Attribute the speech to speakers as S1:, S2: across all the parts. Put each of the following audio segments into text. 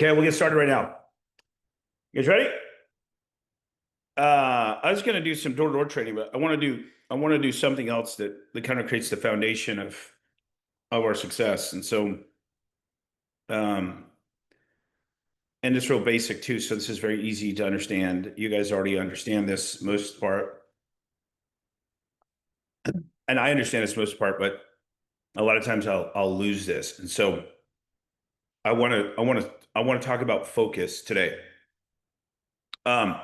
S1: Okay, we'll get started right now. You guys ready? I was gonna do some door-to-door training, but I want to do something else that kind of creates the foundation of our success. Um, and it's real basic too. So this is very easy to understand. You guys already understand this most part, and I understand this most part, but a lot of times I'll lose this. And so I want to talk about focus today. Um,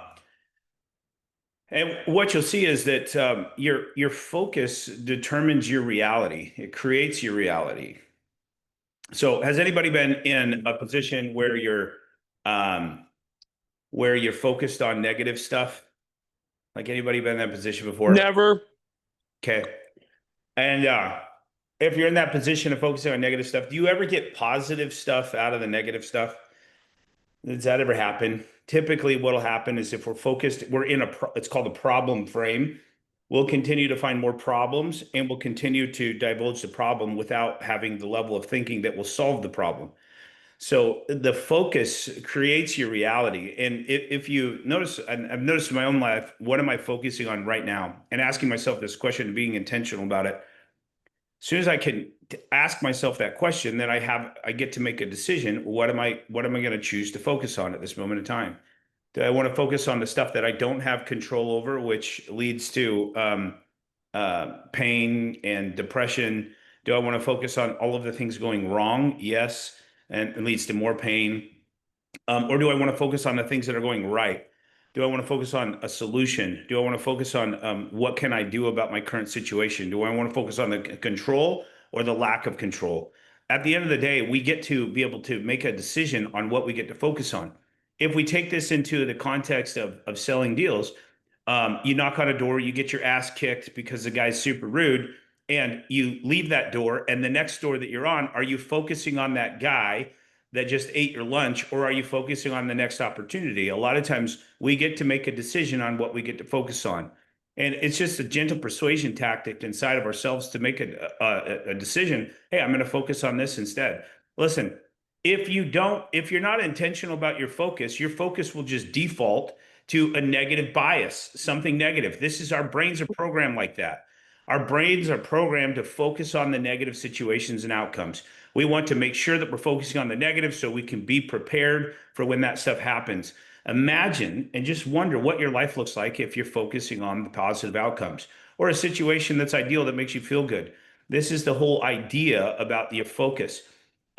S1: And what you'll see is that your focus determines your reality. It creates your reality. So, has anybody been in a position um, where you're focused on negative stuff? Like anybody been in that position before?
S2: Never.
S1: Okay. And if you're in that position of focusing on negative stuff, do you ever get positive stuff out of the negative stuff? Does that ever happen? Typically, what'll happen is if we're focused, it's called a problem frame. We'll continue to find more problems and we'll continue to divulge the problem without having the level of thinking that will solve the problem. So the focus creates your reality. And if you notice, and I've noticed in my own life, what am I focusing on right now? And asking myself this question and being intentional about it. As soon as I can ask myself that question, then I get to make a decision. What am I going to choose to focus on at this moment in time? Do I want to focus on the stuff that I don't have control over, which leads to pain and depression? Do I want to focus on all of the things going wrong? Yes, and it leads to more pain. Or do I want to focus on the things that are going right? Do I want to focus on a solution? Do I want to focus on what can I do about my current situation? Do I want to focus on the control or the lack of control? At the end of the day, we get to be able to make a decision on what we get to focus on. If we take this into the context of selling deals, you knock on a door, you get your ass kicked because the guy's super rude, and you leave that door. And the next door that you're on, are you focusing on that guy that just ate your lunch, or are you focusing on the next opportunity? A lot of times we get to make a decision on what we get to focus on. And it's just a gentle persuasion tactic inside of ourselves to make a decision. Hey, I'm going to focus on this instead. Listen, if you're not intentional about your focus will just default to a negative bias, something negative. Our brains are programmed like that. Our brains are programmed to focus on the negative situations and outcomes. We want to make sure that we're focusing on the negative so we can be prepared for when that stuff happens. Imagine and just wonder what your life looks like if you're focusing on the positive outcomes or a situation that's ideal that makes you feel good. This is the whole idea about your focus.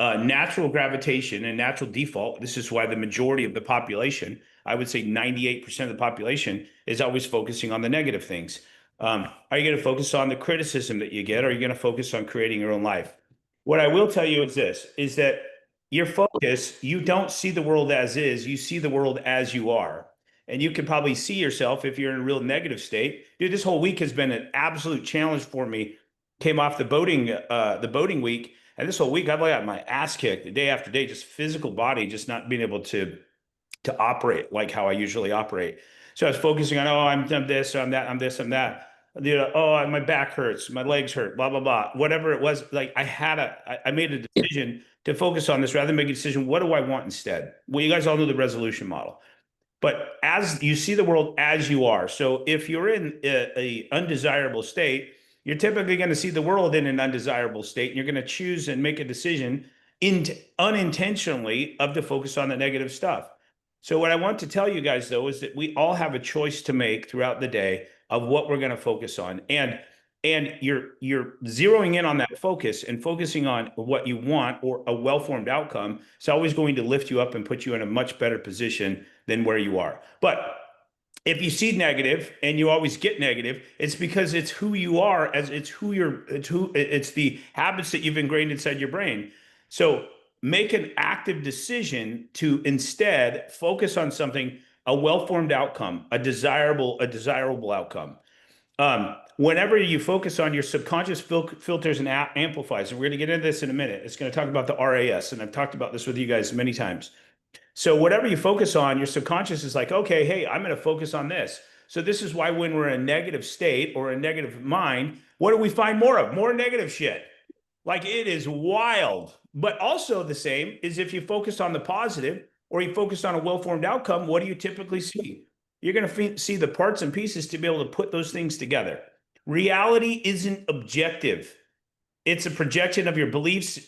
S1: Natural gravitation and natural default. This is why the majority of the population, I would say 98% of the population, is always focusing on the negative things. Are you going to focus on the criticism that you get, or are you going to focus on creating your own life? What I will tell you is this, is that your focus, you don't see the world as is, you see the world as you are. And you can probably see yourself if you're in a real negative state. Dude, this whole week has been an absolute challenge for me. Came off the boating week, and this whole week I've got my ass kicked day after day, just physical body, just not being able to operate like how I usually operate. So I was focusing on, oh, I'm this, I'm that, I'm this, I'm that. Oh, my back hurts, my legs hurt, blah, blah, blah. Whatever it was, like I made a decision to focus on this rather than make a decision, what do I want instead? Well, you guys all know the resolution model. But as you see the world as you are. So if you're in a undesirable state, you're typically going to see the world in an undesirable state, and you're going to choose and make a decision unintentionally of to focus on the negative stuff. So what I want to tell you guys though is that we all have a choice to make throughout the day of what we're going to focus on. And you're zeroing in on that focus and focusing on what you want or a well-formed outcome. It's always going to lift you up and put you in a much better position than where you are. But if you see negative and you always get negative, it's because it's who you are, as it's the habits that you've ingrained inside your brain. So make an active decision to instead focus on something, a well-formed outcome, a desirable outcome. Whenever you focus on your subconscious filters and amplifies, and we're going to get into this in a minute. It's going to talk about the RAS, and I've talked about this with you guys many times. So whatever you focus on, your subconscious is like, okay, hey, I'm going to focus on this. So this is why when we're in a negative state or a negative mind, what do we find more of? More negative shit. Like it is wild. But also the same is if you focus on the positive or you focus on a well-formed outcome, what do you typically see? You're going to see the parts and pieces to be able to put those things together. Reality isn't objective. It's a projection of your beliefs,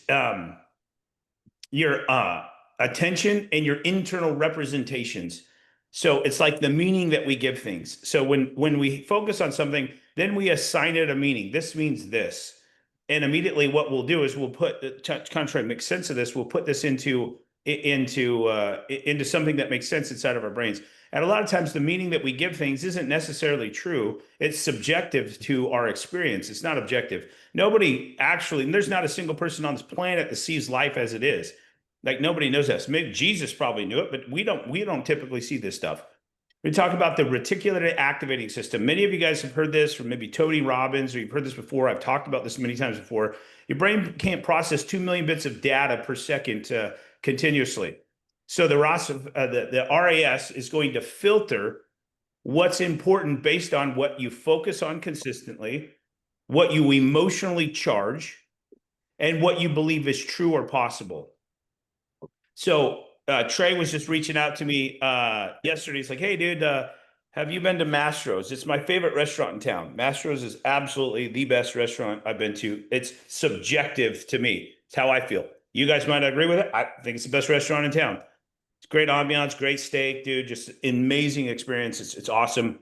S1: your attention, and your internal representations. So it's like the meaning that we give things. So when we focus on something, then we assign it a meaning. This means this. And immediately what we'll do is we'll put, kind of try to make sense of this, we'll put this into something that makes sense inside of our brains. And a lot of times the meaning that we give things isn't necessarily true. It's subjective to our experience. It's not objective. Nobody actually, and there's not a single person on this planet that sees life as it is. Like nobody knows this. Maybe Jesus probably knew it, but we don't typically see this stuff. We talk about the reticular activating system. Many of you guys have heard this from maybe Tony Robbins, or you've heard this before. I've talked about this many times before. Your brain can't process 2 million bits of data per second continuously. So the RAS is going to filter what's important based on what you focus on consistently, what you emotionally charge, and what you believe is true or possible. So Trey was just reaching out to me yesterday. He's like, hey, dude, have you been to Mastro's? It's my favorite restaurant in town. Mastro's is absolutely the best restaurant I've been to. It's subjective to me. It's how I feel. You guys might agree with it. I think it's the best restaurant in town. It's great ambiance, great steak, dude. Just amazing experience. It's awesome.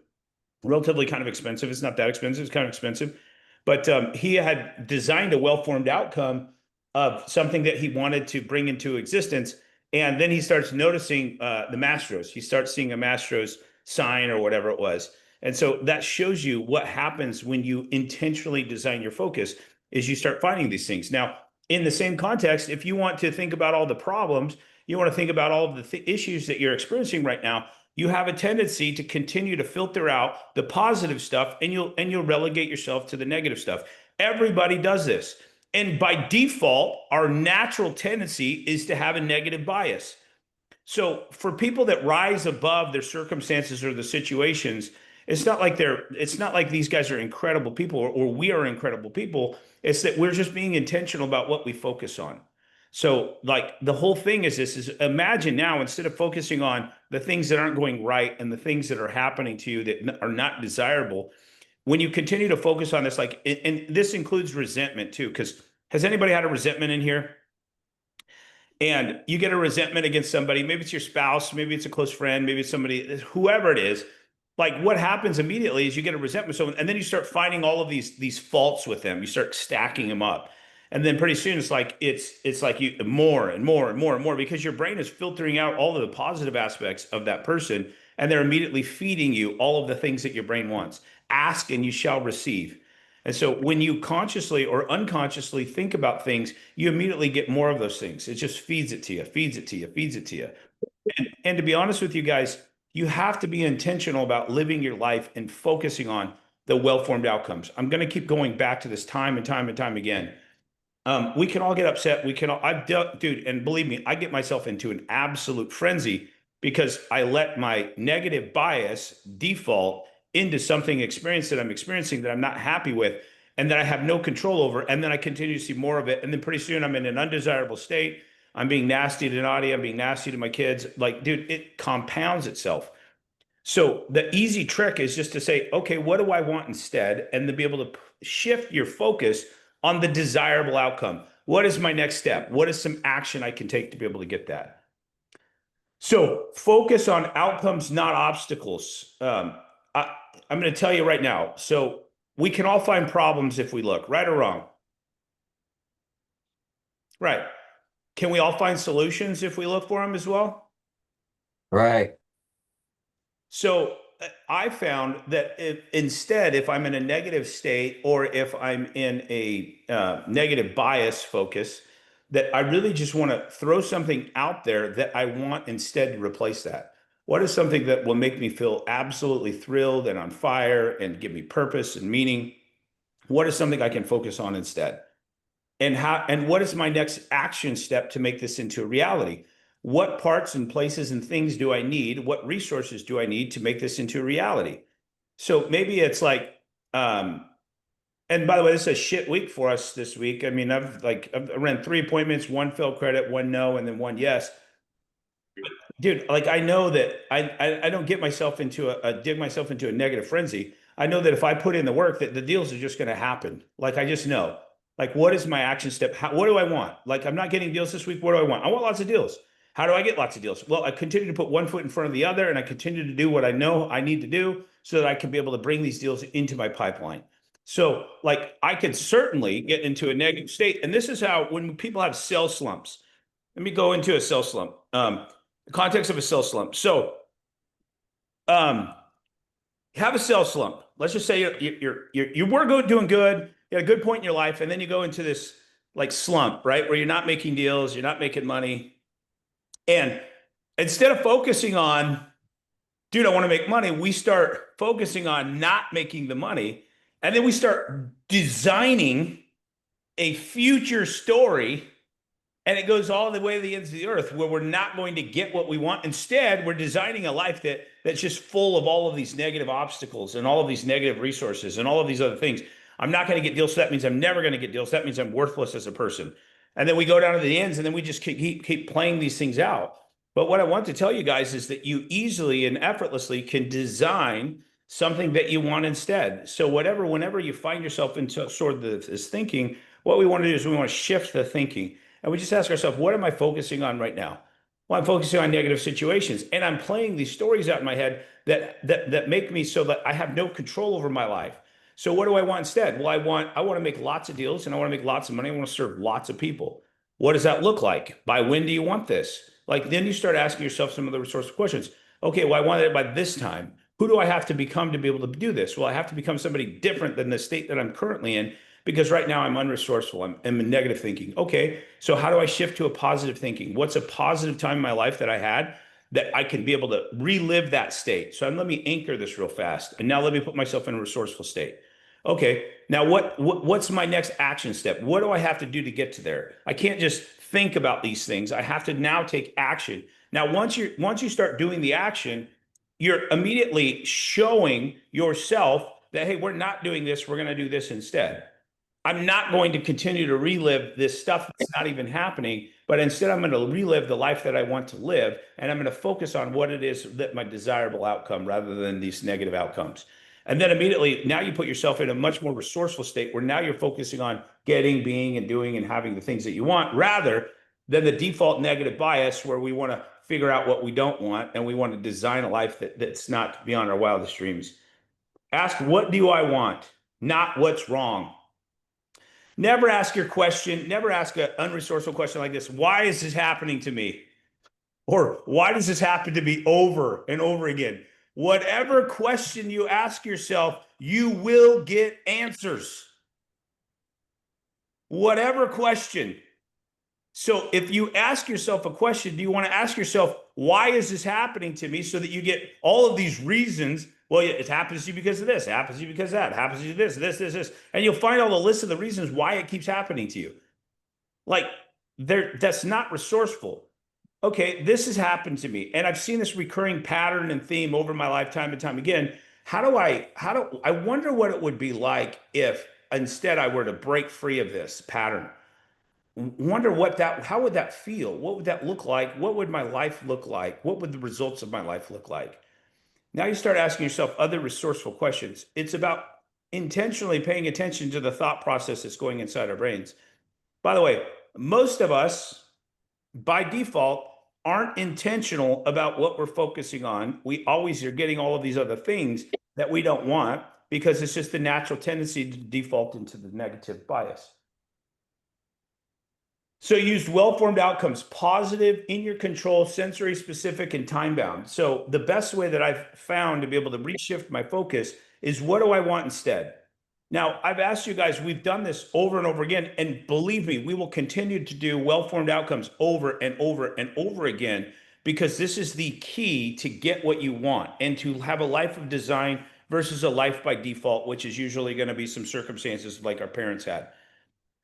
S1: Relatively kind of expensive. It's not that expensive. It's kind of expensive. But he had designed a well-formed outcome of something that he wanted to bring into existence. And then he starts noticing the Mastro's. He starts seeing a Mastro's sign or whatever it was. And so that shows you what happens when you intentionally design your focus is you start finding these things. Now, in the same context, if you want to think about all the problems, you want to think about all of the issues that you're experiencing right now, you have a tendency to continue to filter out the positive stuff, and you'll relegate yourself to the negative stuff. Everybody does this. And by default, our natural tendency is to have a negative bias. So for people that rise above their circumstances or the situations, it's not like these guys are incredible people, or we are incredible people. It's that we're just being intentional about what we focus on. So like the whole thing is imagine now, instead of focusing on the things that aren't going right and the things that are happening to you that are not desirable, when you continue to focus on this, like, and this includes resentment too, because has anybody had a resentment in here? And you get a resentment against somebody, maybe it's your spouse, maybe it's a close friend, maybe it's somebody, whoever it is. Like what happens immediately is you get a resentment with someone, and then you start finding all of these faults with them. You start stacking them up. And then pretty soon it's like you more and more and more and more, because your brain is filtering out all of the positive aspects of that person, and they're immediately feeding you all of the things that your brain wants. Ask and you shall receive. And so when you consciously or unconsciously think about things, you immediately get more of those things. It just feeds it to you, feeds it to you, feeds it to you. And to be honest with you guys, you have to be intentional about living your life and focusing on the well-formed outcomes. I'm going to keep going back to this time and time and time again. We can all get upset. Dude, and believe me, I get myself into an absolute frenzy because I let my negative bias default into something that I'm experiencing that I'm not happy with and that I have no control over. And then I continue to see more of it. And then pretty soon I'm in an undesirable state. I'm being nasty to Nadia. I'm being nasty to my kids. Like, dude, it compounds itself. So the easy trick is just to say, okay, what do I want instead? And to be able to shift your focus on the desirable outcome. What is my next step? What is some action I can take to be able to get that? So focus on outcomes, not obstacles. I'm going to tell you right now. So we can all find problems if we look, right or wrong? Right. Can we all find solutions if we look for them as well?
S2: Right.
S1: So I found that if I'm in a negative state, or if I'm in a negative bias focus, that I really just want to throw something out there that I want instead to replace that. What is something that will make me feel absolutely thrilled and on fire and give me purpose and meaning? What is something I can focus on instead? And what is my next action step to make this into a reality? What parts and places and things do I need? What resources do I need to make this into a reality? So maybe it's like, And by the way, this is a shit week for us this week. I mean, I've ran 3 appointments, one failed credit, one no, and then one yes. Dude, like I know that I don't get myself into dig myself into a negative frenzy. I know that if I put in the work, that the deals are just going to happen. Like I just know. Like what is my action step? What do I want? Like I'm not getting deals this week. What do I want? I want lots of deals. How do I get lots of deals? Well, I continue to put one foot in front of the other, and I continue to do what I know I need to do so that I can be able to bring these deals into my pipeline. So, like, I could certainly get into a negative state, and this is how when people have sales slumps. Let me go into a sales slump. The context of a sales slump. So, um, have a sales slump. Let's just say you were doing good, you had a good point in your life, and then you go into this like slump, right, where you're not making deals, you're not making money, and instead of focusing on, dude, I want to make money, we start focusing on not making the money, and then we start designing a future story. And it goes all the way to the ends of the earth where we're not going to get what we want. Instead, we're designing a life that's just full of all of these negative obstacles and all of these negative resources and all of these other things. I'm not going to get deals. So that means I'm never going to get deals. That means I'm worthless as a person. And then we go down to the ends and then we just keep playing these things out. But what I want to tell you guys is that you easily and effortlessly can design something that you want instead. So whenever you find yourself into sort of this thinking, what we want to do is we want to shift the thinking. And we just ask ourselves, what am I focusing on right now? Well, I'm focusing on negative situations. And I'm playing these stories out in my head that make me so that I have no control over my life. So what do I want instead? Well, I want to make lots of deals and I want to make lots of money. I want to serve lots of people. What does that look like? By when do you want this? Like then you start asking yourself some of the resourceful questions. Okay, well, I want it by this time. Who do I have to become to be able to do this? Well, I have to become somebody different than the state that I'm currently in because right now I'm unresourceful. I'm in negative thinking. Okay, so how do I shift to a positive thinking? What's a positive time in my life that I had that I can be able to relive that state? So let me anchor this real fast. And now let me put myself in a resourceful state. Okay, now what's my next action step? What do I have to do to get to there? I can't just think about these things. I have to now take action. Now, once you start doing the action, you're immediately showing yourself that, hey, we're not doing this, we're going to do this instead. I'm not going to continue to relive this stuff that's not even happening, but instead I'm going to relive the life that I want to live, and I'm going to focus on what it is that my desirable outcome rather than these negative outcomes. And then immediately, now you put yourself in a much more resourceful state where now you're focusing on getting, being, and doing and having the things that you want rather than the default negative bias where we want to figure out what we don't want and we want to design a life that's not beyond our wildest dreams. Ask, what do I want? Not what's wrong. Never ask never ask an unresourceful question like this. Why is this happening to me? Or why does this happen to me over and over again? Whatever question you ask yourself, you will get answers. Whatever question. So if you ask yourself a question, do you want to ask yourself, why is this happening to me? So that you get all of these reasons. Well, it happens to you because of this. It happens to you because of that. It happens to you this. And you'll find all the list of the reasons why it keeps happening to you. Like, that's not resourceful. Okay, this has happened to me. And I've seen this recurring pattern and theme over my lifetime and time again. I wonder what it would be like if instead I were to break free of this pattern. Wonder how would that feel? What would that look like? What would my life look like? What would the results of my life look like? Now you start asking yourself other resourceful questions. It's about intentionally paying attention to the thought process that's going inside our brains. By the way, most of us, by default, aren't intentional about what we're focusing on. We always are getting all of these other things that we don't want because it's just the natural tendency to default into the negative bias. So use well-formed outcomes, positive, in your control, sensory specific, and time-bound. So the best way that I've found to be able to reshift my focus is what do I want instead? Now, I've asked you guys, we've done this over and over again, and believe me, we will continue to do well-formed outcomes over and over and over again because this is the key to get what you want and to have a life of design versus a life by default, which is usually going to be some circumstances like our parents had.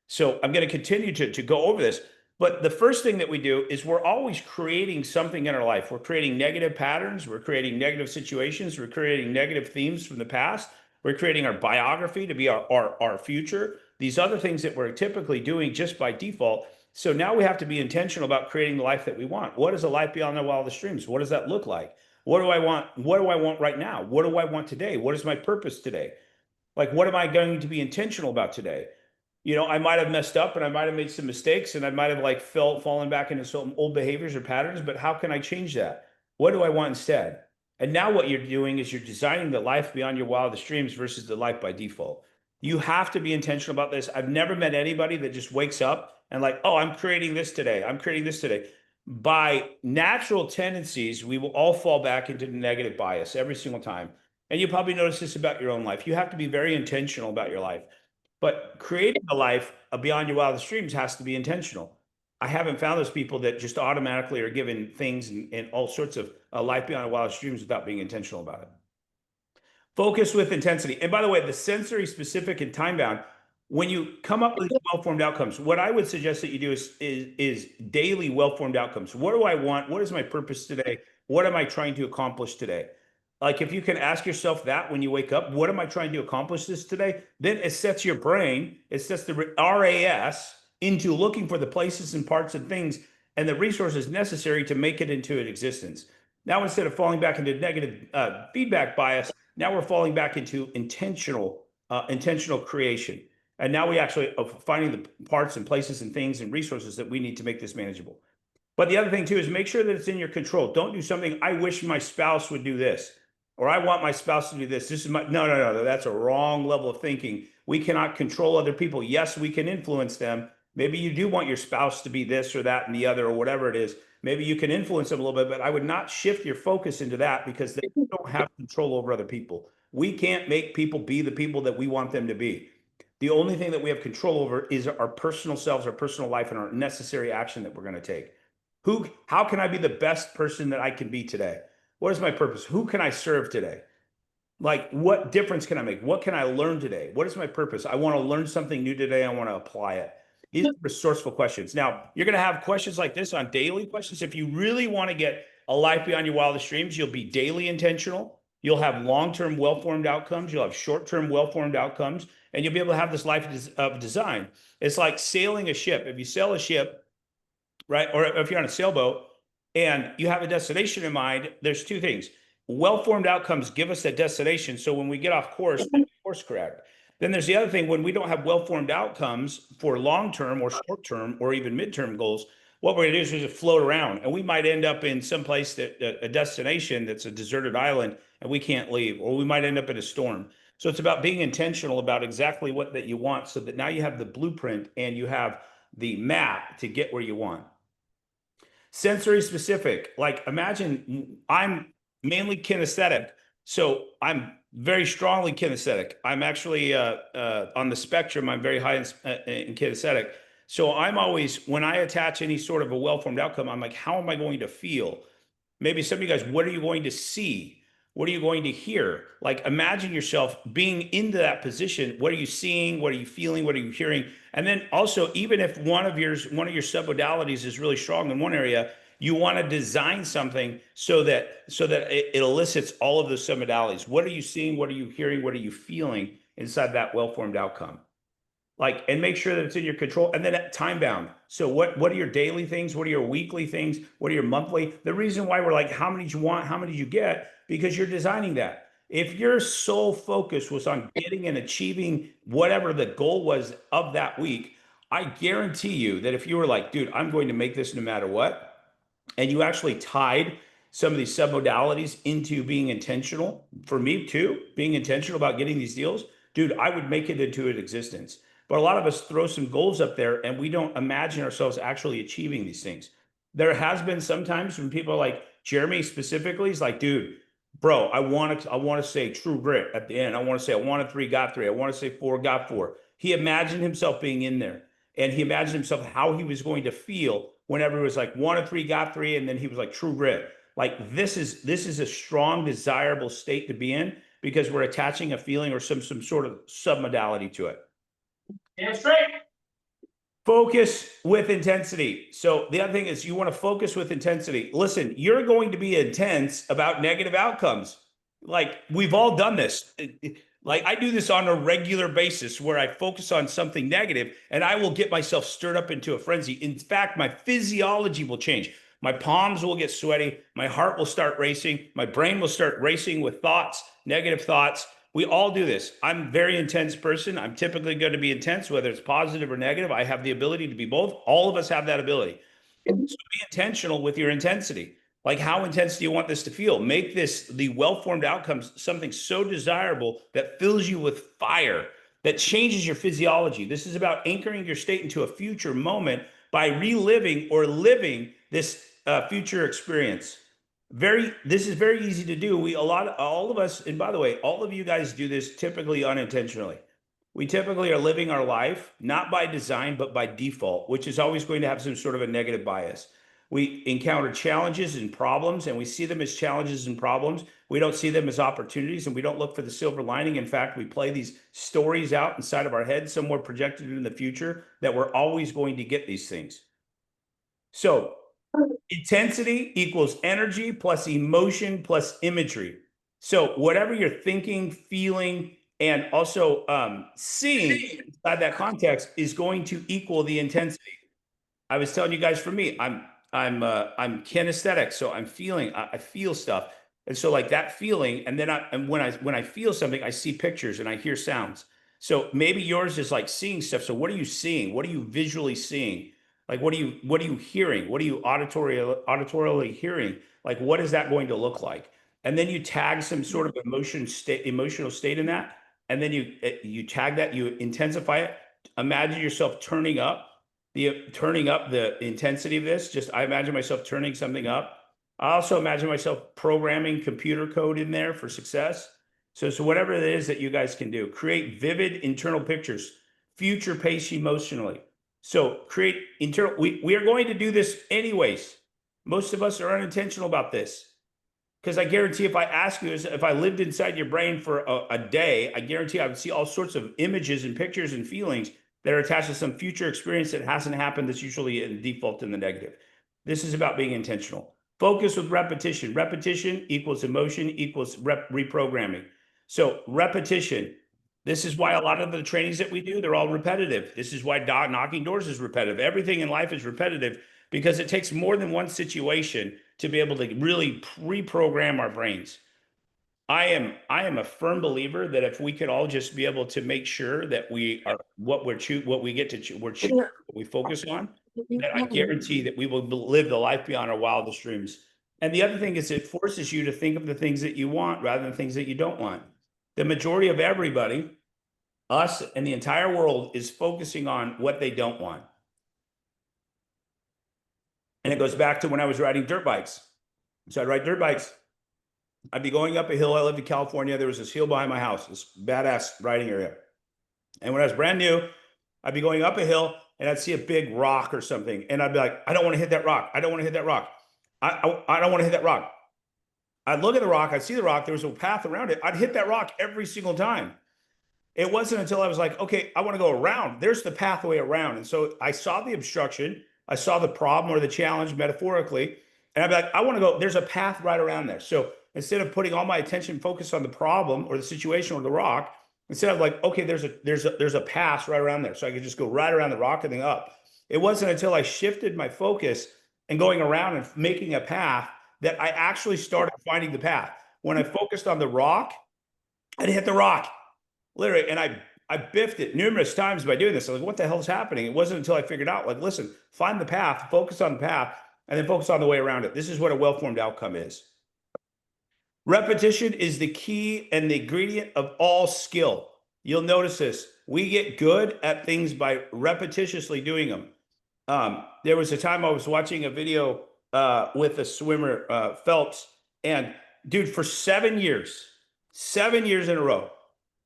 S1: So I'm going to continue to go over this. But the first thing that we do is we're always creating something in our life. We're creating negative patterns. We're creating negative situations. We're creating negative themes from the past. We're creating our biography to be our future. These other things that we're typically doing just by default. So now we have to be intentional about creating the life that we want. What is a life beyond the wildest dreams? What does that look like? What do I want? What do I want right now? What do I want today? What is my purpose today? Like, what am I going to be intentional about today? I might have messed up and I might have made some mistakes and I might have like fallen back into some old behaviors or patterns, but how can I change that? What do I want instead? And now what you're doing is you're designing the life beyond your wildest dreams versus the life by default. You have to be intentional about this. I've never met anybody that just wakes up and like, oh, I'm creating this today. I'm creating this today. By natural tendencies, we will all fall back into negative bias every single time. And you probably notice this about your own life. You have to be very intentional about your life. But creating a life beyond your wildest dreams has to be intentional. I haven't found those people that just automatically are given things and all sorts of life beyond your wildest dreams without being intentional about it. Focus with intensity. And by the way, the sensory specific and time bound, when you come up with well-formed outcomes, what I would suggest that you do is daily well-formed outcomes. What do I want? What is my purpose today? What am I trying to accomplish today? Like if you can ask yourself that when you wake up, what am I trying to accomplish this today? Then it sets your brain, it sets the RAS into looking for the places and parts and things and the resources necessary to make it into an existence. Now, instead of falling back into negative feedback bias, now we're falling back into intentional creation. And now we actually are finding the parts and places and things and resources that we need to make this manageable. But the other thing too is make sure that it's in your control. Don't do something, I wish my spouse would do this, or I want my spouse to do this. This is no. That's a wrong level of thinking. We cannot control other people. Yes, we can influence them. Maybe you do want your spouse to be this or that and the other or whatever it is. Maybe you can influence them a little bit, but I would not shift your focus into that because they don't have control over other people. We can't make people be the people that we want them to be. The only thing that we have control over is our personal selves, our personal life, and our necessary action that we're going to take. How can I be the best person that I can be today? What is my purpose? Who can I serve today? Like, what difference can I make? What can I learn today? What is my purpose? I want to learn something new today. I want to apply it. These are resourceful questions. Now, you're going to have questions like this on daily questions. If you really want to get a life beyond your wildest dreams, you'll be daily intentional. You'll have long-term well-formed outcomes. You'll have short-term well-formed outcomes, and you'll be able to have this life of design. It's like sailing a ship. If you sail a ship, right? Or if you're on a sailboat and you have a destination in mind, there's two things. Well-formed outcomes give us that destination. So when we get off course, course correct. Then there's the other thing, when we don't have well-formed outcomes for long-term or short-term or even midterm goals, what we're going to do is we just float around and we might end up in some place that a destination that's a deserted island and we can't leave, or we might end up in a storm. So it's about being intentional about exactly what that you want so that now you have the blueprint and you have the map to get where you want. Sensory specific, like imagine I'm mainly kinesthetic. So I'm very strongly kinesthetic. I'm actually on the spectrum, I'm very high in kinesthetic. So I'm always, when I attach any sort of a well-formed outcome, I'm like, how am I going to feel? Maybe some of you guys, what are you going to see? What are you going to hear? Like imagine yourself being into that position. What are you seeing? What are you feeling? What are you hearing? And then also, even if one of your submodalities is really strong in one area, you want to design something so that it elicits all of those submodalities. What are you seeing? What are you hearing? What are you feeling inside that well-formed outcome? Like, and make sure that it's in your control. And then time bound. So what are your daily things? What are your weekly things? What are your monthly? The reason why we're like, how many do you want? How many do you get? Because you're designing that. If your sole focus was on getting and achieving whatever the goal was of that week, I guarantee you that if you were like, dude, I'm going to make this no matter what, and you actually tied some of these submodalities into being intentional, for me too, being intentional about getting these deals, dude, I would make it into an existence. But a lot of us throw some goals up there and we don't imagine ourselves actually achieving these things. There has been sometimes when people like Jeremy specifically is like, dude, bro, I want to say true grit at the end. I want to say I wanted 3, got 3. I want to say 4, got 4. He imagined himself being in there, and he imagined himself how he was going to feel whenever it was like 1 3, got 3, and then he was like true grit. Like this is a strong, desirable state to be in because we're attaching a feeling or some sort of submodality to it. Stand straight. Focus with intensity. So the other thing is you want to focus with intensity. Listen, you're going to be intense about negative outcomes. Like we've all done this. Like I do this on a regular basis where I focus on something negative and I will get myself stirred up into a frenzy. In fact, my physiology will change. My palms will get sweaty. My heart will start racing. My brain will start racing with thoughts, negative thoughts. We all do this. I'm a very intense person. I'm typically going to be intense, whether it's positive or negative. I have the ability to be both. All of us have that ability. So be intentional with your intensity. Like, how intense do you want this to feel? Make this the well-formed outcomes something so desirable that fills you with fire, that changes your physiology. This is about anchoring your state into a future moment by reliving or living this future experience. This is very easy to do. All of us, and by the way, all of you guys do this typically unintentionally. We typically are living our life not by design, but by default, which is always going to have some sort of a negative bias. We encounter challenges and problems, and we see them as challenges and problems. We don't see them as opportunities, and we don't look for the silver lining. In fact, we play these stories out inside of our head, somewhere projected in the future, that we're always going to get these things. So, intensity equals energy plus emotion plus imagery. So, whatever you're thinking, feeling, and also seeing inside that context is going to equal the intensity. I was telling you guys, for me, I'm kinesthetic, so I'm feeling. I feel stuff, and so like that feeling, and then when I feel something, I see pictures and I hear sounds. So maybe yours is like seeing stuff. So what are you seeing? What are you visually seeing? Like what are you hearing? What are you auditorially hearing? Like what is that going to look like? And then you tag some sort of emotional state in that, and then you tag that, you intensify it. Imagine yourself turning up the intensity of this. Just I imagine myself turning something up. I also imagine myself programming computer code in there for success. So whatever it is that you guys can do, create vivid internal pictures, future pace emotionally. So create internal. We are going to do this anyways. Most of us are unintentional about this. Because I guarantee if I ask you, if I lived inside your brain for a day, I guarantee I would see all sorts of images and pictures and feelings that are attached to some future experience that hasn't happened, that's usually in default in the negative. This is about being intentional. Focus with repetition. Repetition equals emotion equals reprogramming. So repetition. This is why a lot of the trainings that we do, they're all repetitive. This is why knocking doors is repetitive. Everything in life is repetitive because it takes more than one situation to be able to really reprogram our brains. I am a firm believer that if we could all just be able to make sure that we are what we get to we're choosing, what we focus on, that I guarantee that we will live the life beyond our wildest dreams. And the other thing is it forces you to think of the things that you want rather than things that you don't want. The majority of everybody, us and the entire world, is focusing on what they don't want. And it goes back to when I was riding dirt bikes. So I'd ride dirt bikes. I'd be going up a hill. I lived in California. There was this hill behind my house, this badass riding area. And when I was brand new, I'd be going up a hill and I'd see a big rock or something. And I'd be like, I don't want to hit that rock. I don't want to hit that rock. I don't want to hit that rock. I'd look at the rock. I'd see the rock. There was a path around it. I'd hit that rock every single time. It wasn't until I was like, okay, I want to go around. There's the pathway around. And so I saw the obstruction. I saw the problem or the challenge metaphorically. And I'd be like, I want to go, there's a path right around there. So instead of putting all my attention focused on the problem or the situation or the rock, instead of like, okay, there's a path right around there. So I could just go right around the rock and then up. It wasn't until I shifted my focus and going around and making a path that I actually started finding the path. When I focused on the rock, I'd hit the rock. Literally, and I biffed it numerous times by doing this. I was like, what the hell is happening? It wasn't until I figured out, like, listen, find the path, focus on the path, and then focus on the way around it. This is what a well-formed outcome is. Repetition is the key and the ingredient of all skill. You'll notice this. We get good at things by repetitiously doing them. There was a time I was watching a video with a swimmer, Phelps, and dude, for 7 years in a row,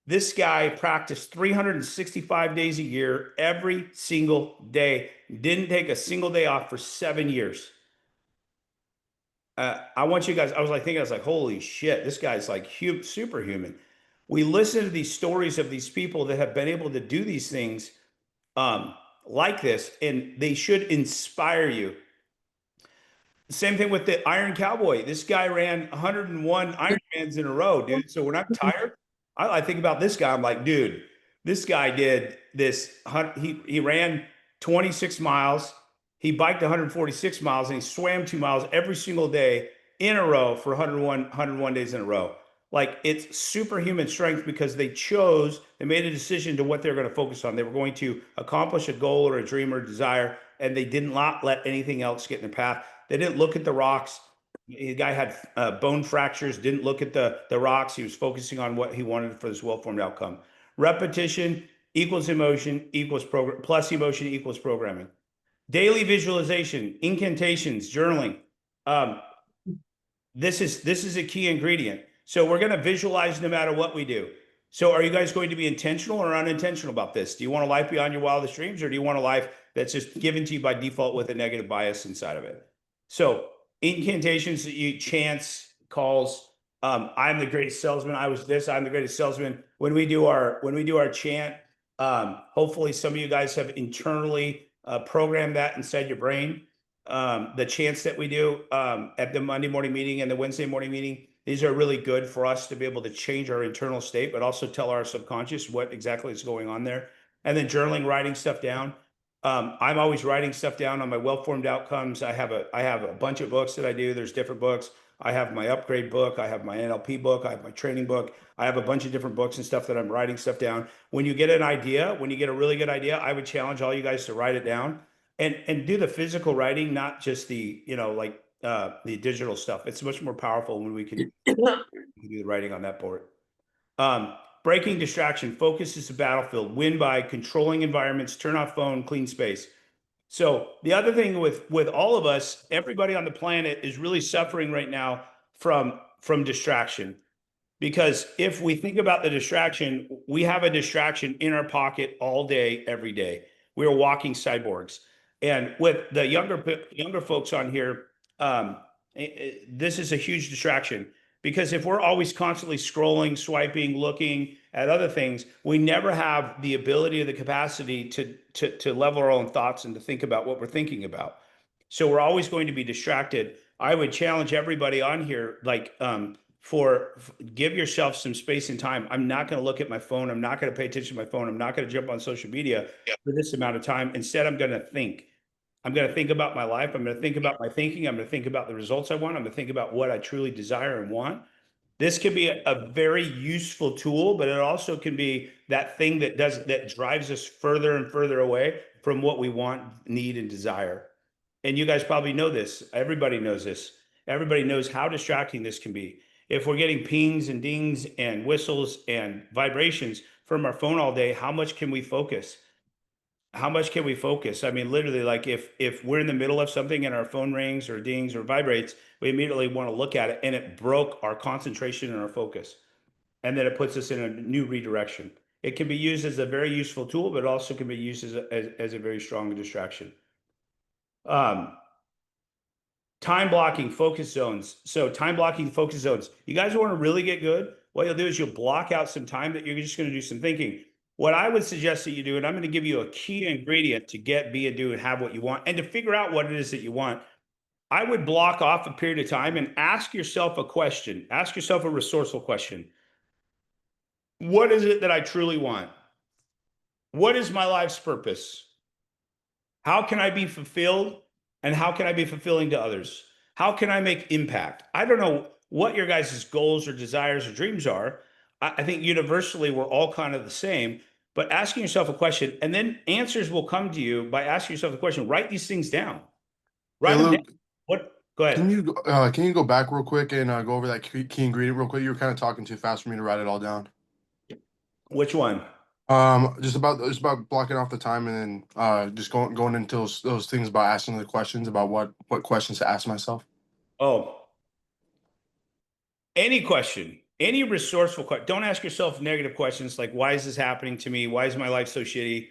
S1: this guy practiced 365 days a year, every single day. Didn't take a single day off for 7 years. I want you guys, I was like, holy shit, this guy's like superhuman. We listen to these stories of these people that have been able to do these things like this, and they should inspire you. Same thing with the Iron Cowboy. This guy ran 101 Ironmans in a row, dude. So when I'm tired, I think about this guy. I'm like, dude, this guy did this. He ran 26 miles. He biked 146 miles and he swam 2 miles every single day in a row for 101 days in a row. Like it's superhuman strength because they made a decision to what they're going to focus on. They were going to accomplish a goal or a dream or a desire, and they did not let anything else get in their path. They didn't look at the rocks. The guy had bone fractures, didn't look at the rocks. He was focusing on what he wanted for this well-formed outcome. Repetition equals emotion equals program plus emotion equals programming. Daily visualization, incantations, journaling. Um, this is a key ingredient. So we're going to visualize no matter what we do. So are you guys going to be intentional or unintentional about this? Do you want a life beyond your wildest dreams, or do you want a life that's just given to you by default with a negative bias inside of it? So incantations that you chants calls. I'm the greatest salesman. I was this. I'm the greatest salesman. When we do our chant, hopefully some of you guys have internally programmed that inside your brain. The chants that we do at the Monday morning meeting and the Wednesday morning meeting, these are really good for us to be able to change our internal state, but also tell our subconscious what exactly is going on there. And then journaling, writing stuff down. I'm always writing stuff down on my well-formed outcomes. I have a bunch of books that I do. There's different books. I have my upgrade book. I have my NLP book. I have my training book. I have a bunch of different books and stuff that I'm writing stuff down. When you get a really good idea, I would challenge all you guys to write it down and do the physical writing, not just the, like the digital stuff. It's much more powerful when we can do the writing on that board. Breaking distraction, focus is a battlefield, win by controlling environments, turn off phone, clean space. So the other thing with all of us, everybody on the planet is really suffering right now from distraction. Because if we think about the distraction, we have a distraction in our pocket all day, every day. We are walking cyborgs. And with the younger folks on here, this is a huge distraction, because if we're always constantly scrolling, swiping, looking at other things, we never have the ability or the capacity to level our own thoughts and to think about what we're thinking about. So we're always going to be distracted. I would challenge everybody on here, like, give yourself some space and time. I'm not going to look at my phone. I'm not going to pay attention to my phone. I'm not going to jump on social media for this amount of time. Instead, I'm going to think. I'm going to think about my life. I'm going to think about my thinking. I'm going to think about the results I want. I'm going to think about what I truly desire and want. This could be a very useful tool, but it also can be that thing that drives us further and further away from what we want, need, and desire. And you guys probably know this. Everybody knows this. Everybody knows how distracting this can be. If we're getting pings and dings and whistles and vibrations from our phone all day, how much can we focus? How much can we focus? I mean, literally, like if we're in the middle of something and our phone rings or dings or vibrates, we immediately want to look at it, and it broke our concentration and our focus. And then it puts us in a new redirection. It can be used as a very useful tool, but also can be used as a very strong distraction. Time blocking, focus zones. So time blocking, focus zones. You guys want to really get good? What you'll do is you'll block out some time that you're just going to do some thinking. What I would suggest that you do, and I'm going to give you a key ingredient to get, be, and do, and have what you want, and to figure out what it is that you want. I would block off a period of time and ask yourself a question. Ask yourself a resourceful question. What is it that I truly want? What is my life's purpose? How can I be fulfilled? And how can I be fulfilling to others? How can I make impact? I don't know what your guys' goals or desires or dreams are. I think universally we're all kind of the same, but asking yourself a question, and then answers will come to you by asking yourself the question. Write these things down.
S2: Hey,
S1: Write them down.
S2: Luke,
S1: What? Go ahead.
S2: can you go back real quick and go over that key ingredient real quick? You were kind of talking too fast for me to write it all down.
S1: Which one?
S2: Just about blocking off the time, and then just going into those things about asking the questions about what questions to ask myself.
S1: Oh, any question, any resourceful question. Don't ask yourself negative questions like, why is this happening to me? Why is my life so shitty?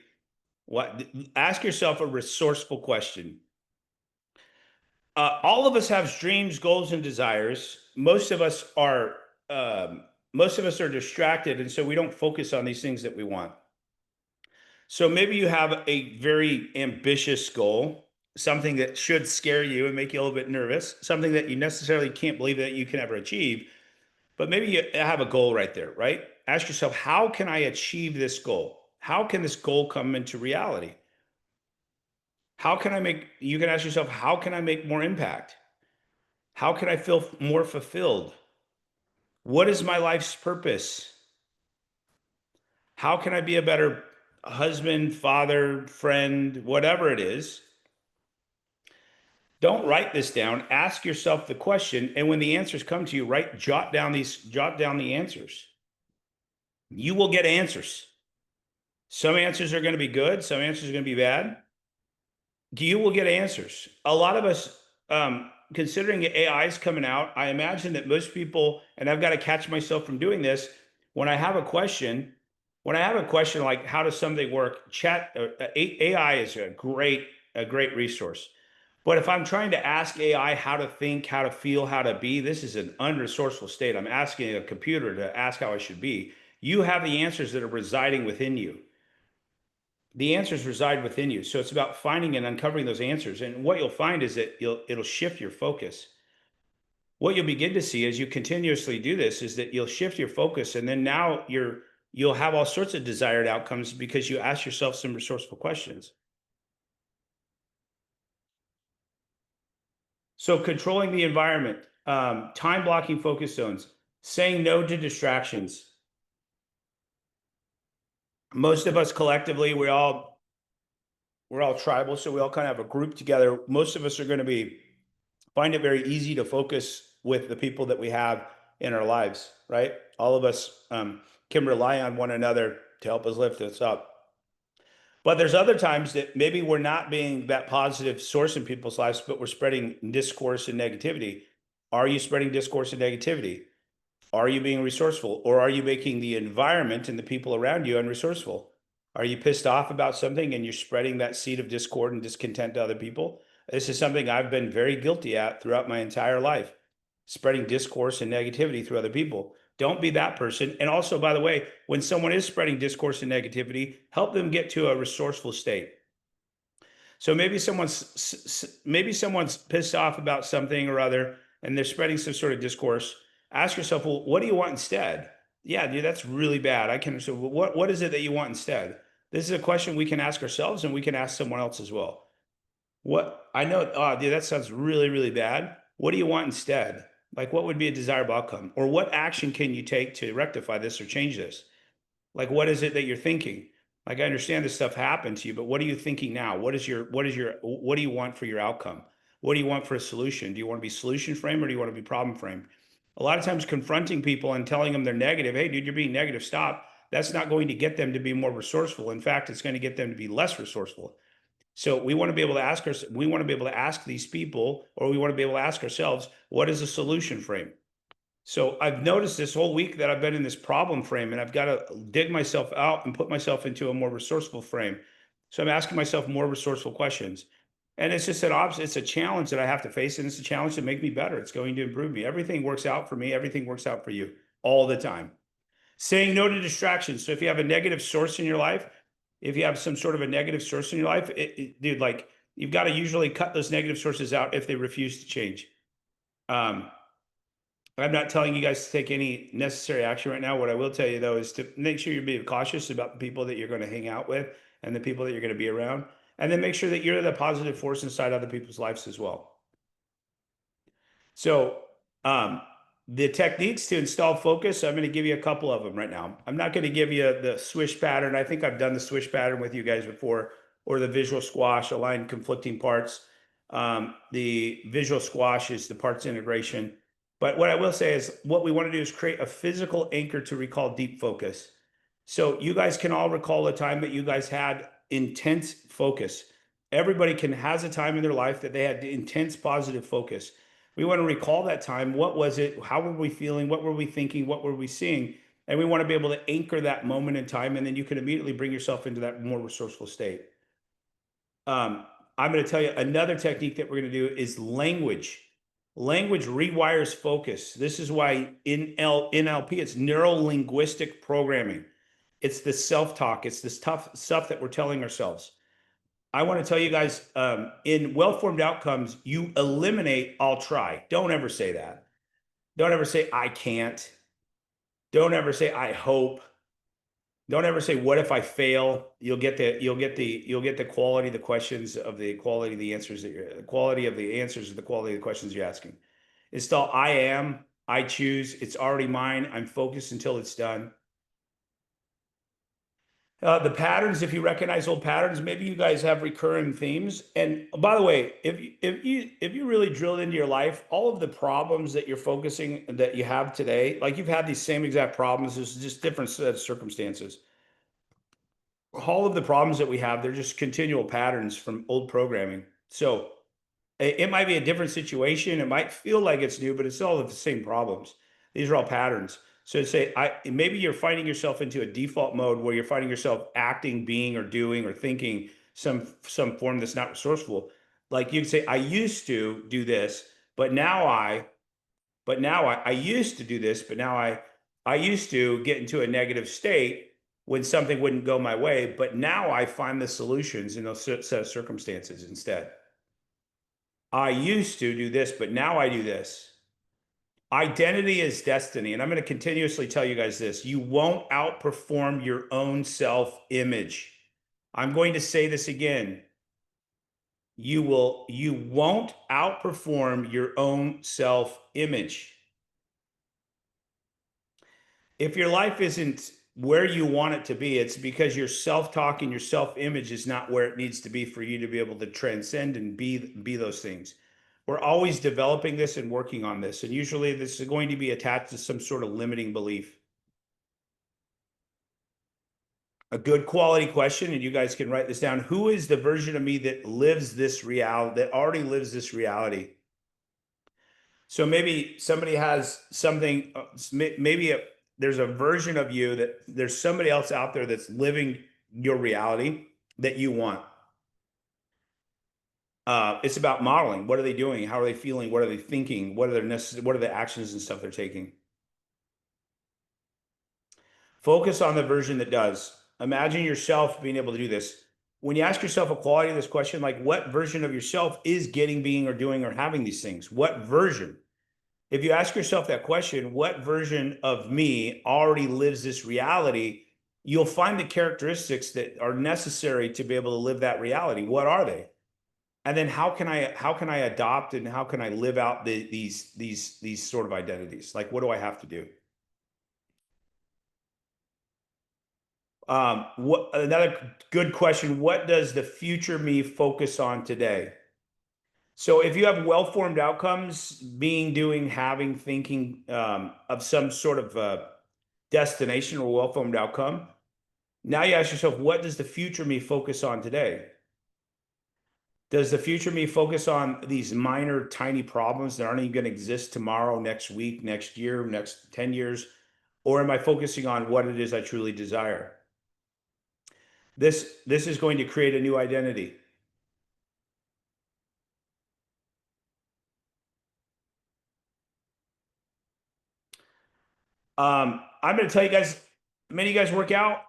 S1: What? Ask yourself a resourceful question. All of us have dreams, goals, and desires. Most of us are distracted, and so we don't focus on these things that we want. So maybe you have a very ambitious goal, something that should scare you and make you a little bit nervous, something that you necessarily can't believe that you can ever achieve. But maybe you have a goal right there, right? Ask yourself, how can I achieve this goal? How can this goal come into reality? You can ask yourself, how can I make more impact? How can I feel more fulfilled? What is my life's purpose? How can I be a better husband, father, friend, whatever it is? Don't write this down. Ask yourself the question. And when the answers come to you, jot down the answers. You will get answers. Some answers are going to be good. Some answers are going to be bad. You will get answers. A lot of us, considering AI is coming out, I imagine that most people, and I've got to catch myself from doing this, when I have a question, like how does something work, AI is a great resource. But if I'm trying to ask AI how to think, how to feel, how to be, this is an unresourceful state. I'm asking a computer to ask how I should be. You have the answers that are residing within you. The answers reside within you. So it's about finding and uncovering those answers. And what you'll find is that it'll shift your focus. What you'll begin to see as you continuously do this is that you'll shift your focus, and then now you'll have all sorts of desired outcomes because you ask yourself some resourceful questions. So controlling the environment, time blocking focus zones, saying no to distractions. Most of us collectively, we're all tribal, so we all kind of have a group together. Most of us are going to find it very easy to focus with the people that we have in our lives, right? All of us can rely on one another to help us lift us up. But there's other times that maybe we're not being that positive source in people's lives, but we're spreading discourse and negativity. Are you spreading discourse and negativity? Are you being resourceful, or are you making the environment and the people around you unresourceful? Are you pissed off about something and you're spreading that seed of discord and discontent to other people? This is something I've been very guilty at throughout my entire life, spreading discourse and negativity through other people. Don't be that person. And also, by the way, when someone is spreading discourse and negativity, help them get to a resourceful state. So maybe someone's pissed off about something or other, and they're spreading some sort of discourse. Ask yourself, well, what do you want instead? Yeah, dude, that's really bad. I can. So, what is it that you want instead? This is a question we can ask ourselves, and we can ask someone else as well. What I know, oh, dude, that sounds really, really bad. What do you want instead? Like, what would be a desirable outcome, or what action can you take to rectify this or change this? Like, what is it that you're thinking? Like, I understand this stuff happened to you, but what are you thinking now? What do you want for your outcome? What do you want for a solution? Do you want to be solution frame, or do you want to be problem frame? A lot of times confronting people and telling them they're negative, hey, dude, you're being negative, stop. That's not going to get them to be more resourceful. In fact, it's going to get them to be less resourceful. So we want to be able to ask these people, or we want to be able to ask ourselves, what is a solution frame? So I've noticed this whole week that I've been in this problem frame, and I've got to dig myself out and put myself into a more resourceful frame. So I'm asking myself more resourceful questions. And it's just it's a challenge that I have to face, and it's a challenge to make me better. It's going to improve me. Everything works out for me. Everything works out for you all the time. Saying no to distractions. So if you have a negative source in your life, if you have some sort of a negative source in your life, dude, like, you've got to usually cut those negative sources out if they refuse to change. I'm not telling you guys to take any necessary action right now. What I will tell you, though, is to make sure you're being cautious about the people that you're going to hang out with and the people that you're going to be around. And then make sure that you're the positive force inside other people's lives as well. So, the techniques to install focus, I'm going to give you a couple of them right now. I'm not going to give you the swish pattern. I think I've done the swish pattern with you guys before, or the visual squash, align conflicting parts. The visual squash is the parts integration. But what I will say is, what we want to do is create a physical anchor to recall deep focus. So you guys can all recall a time that you guys had intense focus. Everybody has a time in their life that they had intense positive focus. We want to recall that time. What was it? How were we feeling? What were we thinking? What were we seeing? And we want to be able to anchor that moment in time, and then you can immediately bring yourself into that more resourceful state. I'm going to tell you another technique that we're going to do is language. Language rewires focus. This is why in NLP, it's neuro-linguistic programming. It's the self-talk. It's this tough stuff that we're telling ourselves. I want to tell you guys, in well-formed outcomes, you eliminate "I'll try." Don't ever say that. Don't ever say "I can't." Don't ever say, I hope. Don't ever say, what if I fail? You'll get the quality of the questions of the quality of the answers the quality of the answers of the quality of the questions you're asking. Install I am, I choose, it's already mine, I'm focused until it's done. The patterns, if you recognize old patterns, maybe you guys have recurring themes. And by the way, if you really drilled into your life, all of the problems that you're focusing that you have today, like you've had these same exact problems, there's just different set of circumstances. All of the problems that we have, they're just continual patterns from old programming. So it might be a different situation. It might feel like it's new, but it's all the same problems. These are all patterns. So say maybe you're finding yourself into a default mode where you're finding yourself acting, being, or doing, or thinking some form that's not resourceful. Like you can say, I used to do this, but now I used to do this, but now I used to get into a negative state when something wouldn't go my way, but now I find the solutions in those set of circumstances instead. I used to do this, but now I do this. Identity is destiny. And I'm going to continuously tell you guys this. You won't outperform your own self-image. I'm going to say this again. You won't outperform your own self-image. If your life isn't where you want it to be, it's because your self-talk and your self-image is not where it needs to be for you to be able to transcend and be those things. We're always developing this and working on this. And usually this is going to be attached to some sort of limiting belief. A good quality question, and you guys can write this down. Who is the version of me that lives this reality, that already lives this reality? So maybe somebody has something, there's a version of you that there's somebody else out there that's living your reality that you want. It's about modeling. What are they doing? How are they feeling? What are they thinking? What are the actions and stuff they're taking? Focus on the version that does. Imagine yourself being able to do this. When you ask yourself a quality of this question, like what version of yourself is getting, being, or doing, or having these things? What version? If you ask yourself that question, what version of me already lives this reality? You'll find the characteristics that are necessary to be able to live that reality. What are they? And then how can I adopt and how can I live out these sort of identities? Like, what do I have to do? What another good question? What does the future me focus on today? So if you have well-formed outcomes, being, doing, having, thinking of some sort of destination or well-formed outcome, now you ask yourself, what does the future me focus on today? Does the future me focus on these minor, tiny problems that aren't even going to exist tomorrow, next week, next year, next 10 years? Or am I focusing on what it is I truly desire? This is going to create a new identity. I'm going to tell you guys, many of you guys work out.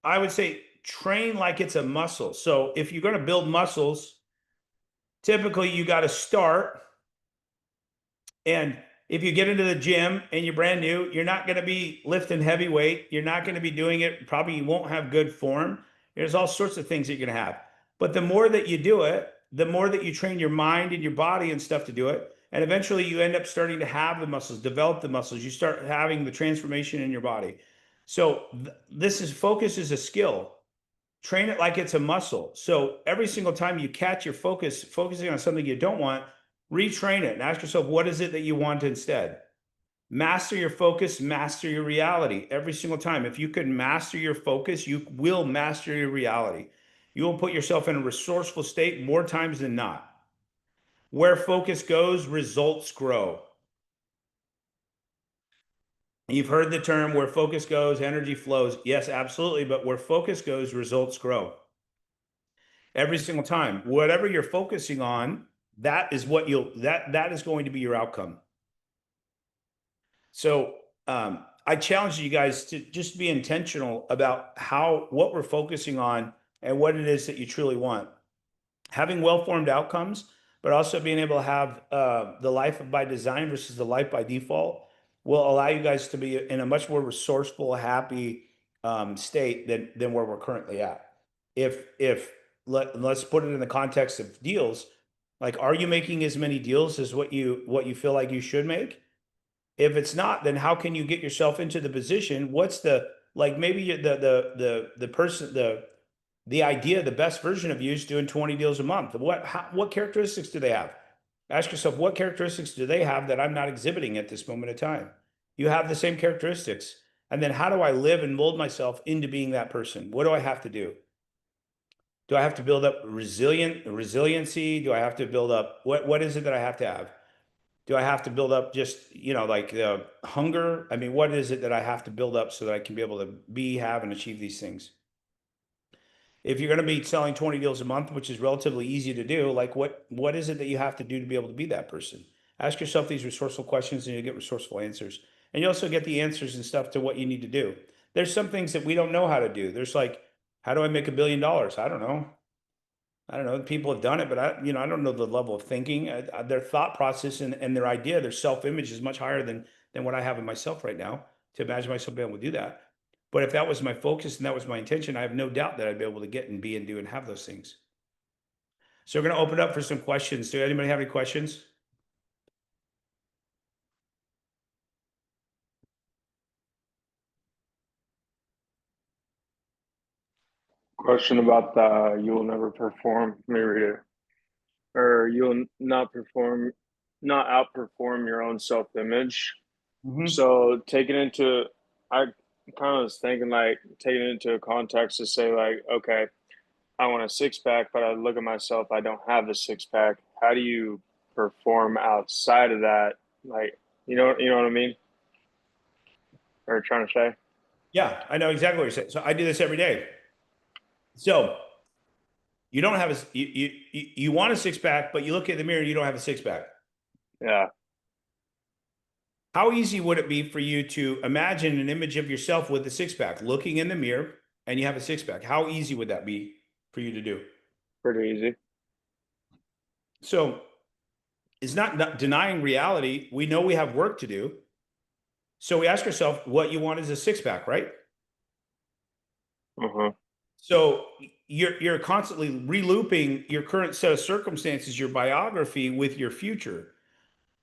S1: I would say train like it's a muscle. So if you're going to build muscles, typically you got to start. And if you get into the gym and you're brand new, you're not going to be lifting heavy weight. You're not going to be doing it. Probably you won't have good form. There's all sorts of things that you're going to have. But the more that you do it, the more that you train your mind and your body and stuff to do it. And eventually you end up starting to have the muscles, develop the muscles. You start having the transformation in your body. So focus is a skill. Train it like it's a muscle. So every single time you catch your focusing on something you don't want, retrain it and ask yourself, what is it that you want instead? Master your focus, master your reality every single time. If you can master your focus, you will master your reality. You will put yourself in a resourceful state more times than not. Where focus goes, results grow. You've heard the term where focus goes, energy flows. Yes, absolutely. But where focus goes, results grow. Every single time, whatever you're focusing on, that is what that is going to be your outcome. So I challenge you guys to just be intentional about what we're focusing on and what it is that you truly want. Having well-formed outcomes, but also being able to have the life by design versus the life by default. will allow you guys to be in a much more resourceful, happy state than where we're currently at. If let's put it in the context of deals, like, are you making as many deals as what you feel like you should make? If it's not, then how can you get yourself into the position? What's the, like, maybe the person, the idea, the best version of you is doing 20 deals a month. What characteristics do they have? Ask yourself, what characteristics do they have that I'm not exhibiting at this moment in time? You have the same characteristics. And then how do I live and mold myself into being that person? What do I have to do? Do I have to build up resiliency? Do I have to build up, what is it that I have to have? Do I have to build up just, like hunger? I mean, what is it that I have to build up so that I can be able to have and achieve these things? If you're going to be selling 20 deals a month, which is relatively easy to do, like, what is it that you have to do to be able to be that person? Ask yourself these resourceful questions and you get resourceful answers. And you also get the answers and stuff to what you need to do. There's some things that we don't know how to do. There's like, how do I make $1 billion? I don't know. I don't know. People have done it, but I don't know the level of thinking. Their thought process and their idea, their self-image is much higher than what I have in myself right now to imagine myself being able to do that. But if that was my focus and that was my intention, I have no doubt that I'd be able to get and be and do and have those things. So we're going to open up for some questions. Do anybody have any questions?
S3: Question about the you will never perform. Let me read it. Or you'll not outperform your own self image.
S1: Mm-hmm.
S3: So I kind of was thinking like taking it into a context to say like, okay, I want a six pack, but I look at myself, I don't have a six pack. How do you perform outside of that? Like, you know what I mean? Or trying to say?
S1: Yeah, I know exactly what you're saying. So I do this every day. So you don't have you want a six pack, but you look in the mirror, you don't have a six pack.
S3: Yeah,
S1: How easy would it be for you to imagine an image of yourself with a six pack, looking in the mirror, and you have a six pack? How easy would that be for you to do?
S3: pretty easy.
S1: So it's not denying reality. We know we have work to do. So we ask ourselves, what you want is a six pack, right?
S3: Uh-huh.
S1: So you're constantly relooping your current set of circumstances, your biography with your future.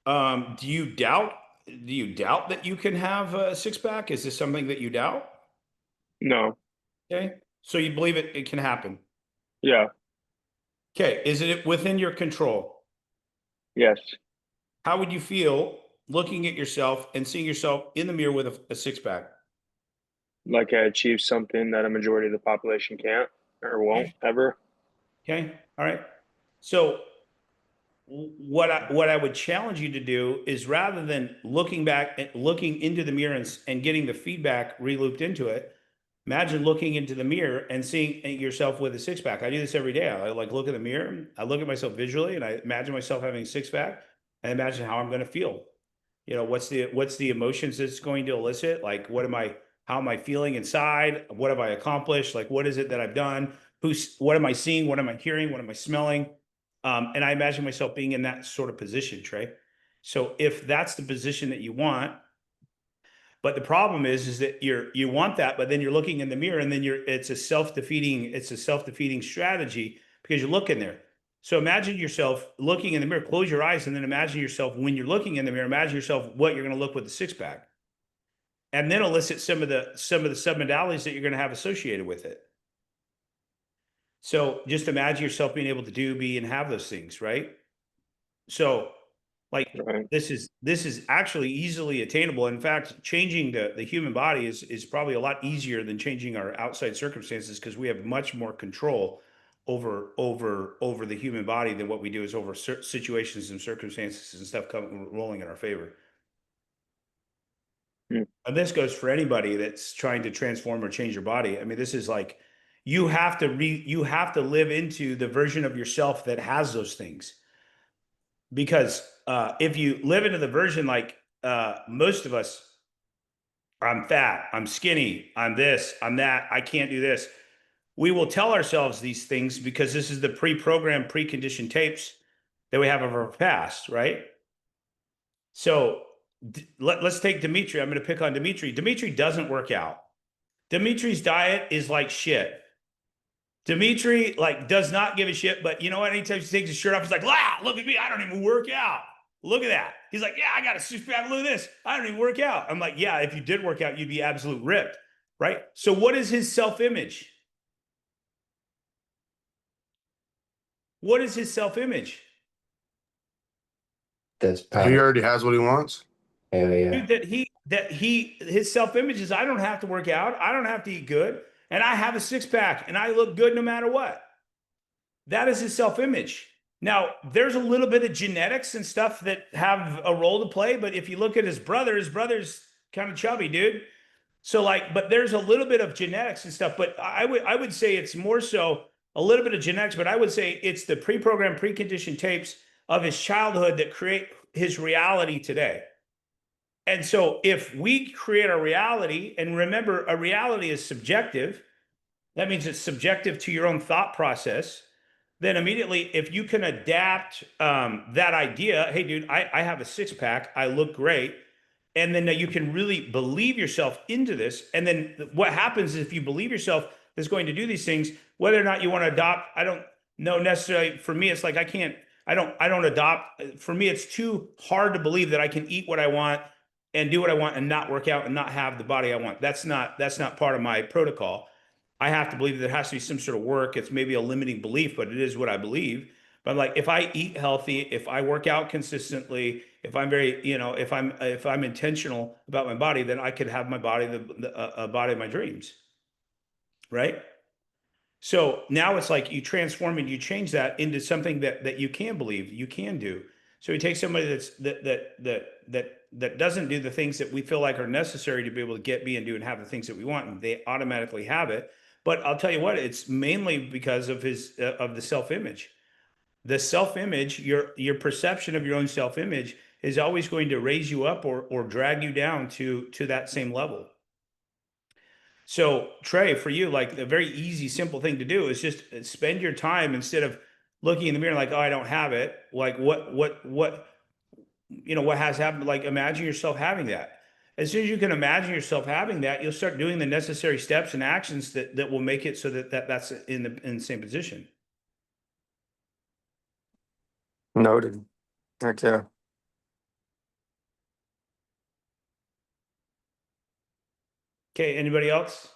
S1: Do you doubt? Do you doubt that you can have a six pack? Is this something that you doubt?
S3: No.
S1: Okay, so you believe it can happen.
S3: Yeah.
S1: Okay, is it within your control?
S3: Yes.
S1: How would you feel looking at yourself and seeing yourself in the mirror with a six pack?
S3: Like I achieved something that a majority of the population can't or won't ever.
S1: Okay, all right. So what I would challenge you to do is, rather than looking back and looking into the mirror and getting the feedback relooped into it, imagine looking into the mirror and seeing yourself with a six pack. I do this every day. I like look in the mirror, I look at myself visually, and I imagine myself having a six pack. I imagine how I'm going to feel. What's the emotions it's going to elicit? Like, how am I feeling inside? What have I accomplished? Like, what is it that I've done? What am I seeing? What am I hearing? What am I smelling? And I imagine myself being in that sort of position, Trey. So if that's the position that you want, but the problem is that you want that, but then you're looking in the mirror, and then it's a self-defeating strategy, because you look in there. So imagine yourself looking in the mirror, close your eyes, and then imagine yourself when you're looking in the mirror, imagine yourself what you're going to look with the six pack. And then elicit some of the submodalities that you're going to have associated with it. So just imagine yourself being able to do, be, and have those things, right? So, like,
S3: Right.
S1: this is actually easily attainable. In fact, changing the human body is probably a lot easier than changing our outside circumstances, because we have much more control over the human body than what we do is over situations and circumstances and stuff rolling in our favor.
S3: Hmm.
S1: And this goes for anybody that's trying to transform or change your body. I mean, this is like, you have to live into the version of yourself that has those things. Because if you live into the version like most of us, I'm fat, I'm skinny, I'm this, I'm that, I can't do this. We will tell ourselves these things because this is the pre-programmed, preconditioned tapes that we have of our past, right? So let's take Dimitri. I'm going to pick on Dimitri. Dimitri doesn't work out. Dimitri's diet is like shit. Dimitri like does not give a shit, but you know what? Anytime he takes his shirt off, he's like, "Wow, look at me! I don't even work out. Look at that." He's like, "Yeah, I got a six pack. Look at this. I don't even work out." I'm like, "Yeah, if you did work out, you'd be absolute ripped, right?" So, what is his self-image? What is his self-image?
S4: That's
S2: He
S4: power.
S2: already has what he wants.
S4: Hell yeah.
S1: Dude, his self-image is I don't have to work out, I don't have to eat good, and I have a six pack, and I look good no matter what. That is his self-image. Now, there's a little bit of genetics and stuff that have a role to play, but if you look at his brother's kind of chubby, dude. So like, but there's a little bit of genetics and stuff, but I would say it's more so a little bit of genetics, but I would say it's the pre-programmed, preconditioned tapes of his childhood that create his reality today. And so if we create a reality, and remember, a reality is subjective, that means it's subjective to your own thought process. Then immediately, if you can adapt that idea, hey, dude, I have a six pack, I look great. And then you can really believe yourself into this. And then what happens is if you believe yourself is going to do these things, whether or not you want to adopt, I don't know necessarily. For me, it's like I don't adopt. For me, it's too hard to believe that I can eat what I want and do what I want and not work out and not have the body I want. That's not part of my protocol. I have to believe that there has to be some sort of work. It's maybe a limiting belief, but it is what I believe. But like, if I eat healthy, if I work out consistently, if I'm very, if I'm intentional about my body, then I could have my body, a body of my dreams, right? So now it's like you transform and you change that into something that you can believe, you can do. So you take somebody that doesn't do the things that we feel like are necessary to be able to get, be, and do, and have the things that we want, and they automatically have it. But I'll tell you what, it's mainly because of his of the self-image. The self-image, your perception of your own self-image is always going to raise you up or drag you down to that same level. So Trey, for you, like the very easy, simple thing to do is just spend your time, instead of looking in the mirror like, oh, I don't have it. Like what has happened? Like, imagine yourself having that. As soon as you can imagine yourself having that, you'll start doing the necessary steps and actions that will make it so that's in the same position.
S4: Noted. Heck yeah.
S1: Okay, anybody else?